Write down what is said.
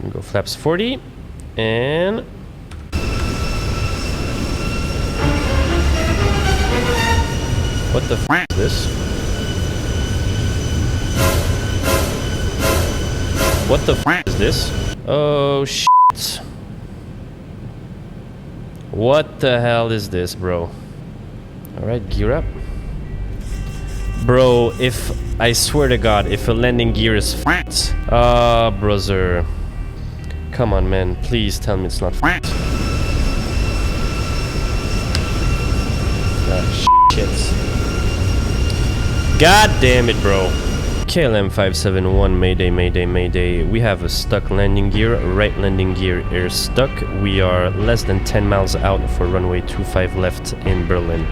Go flaps 40 and what the f is this? What the f is this? Oh shit. What the hell is this, bro? Alright, gear up. Bro, if I swear to God, if a landing gear is f***ed. Brother. Come on, man. Please tell me it's not f***ed. Shit. God damn it, bro. KLM 571, mayday, mayday, mayday. We have a stuck landing gear. Right landing gear is stuck. We are less than 10 miles out for runway 25 left in Berlin.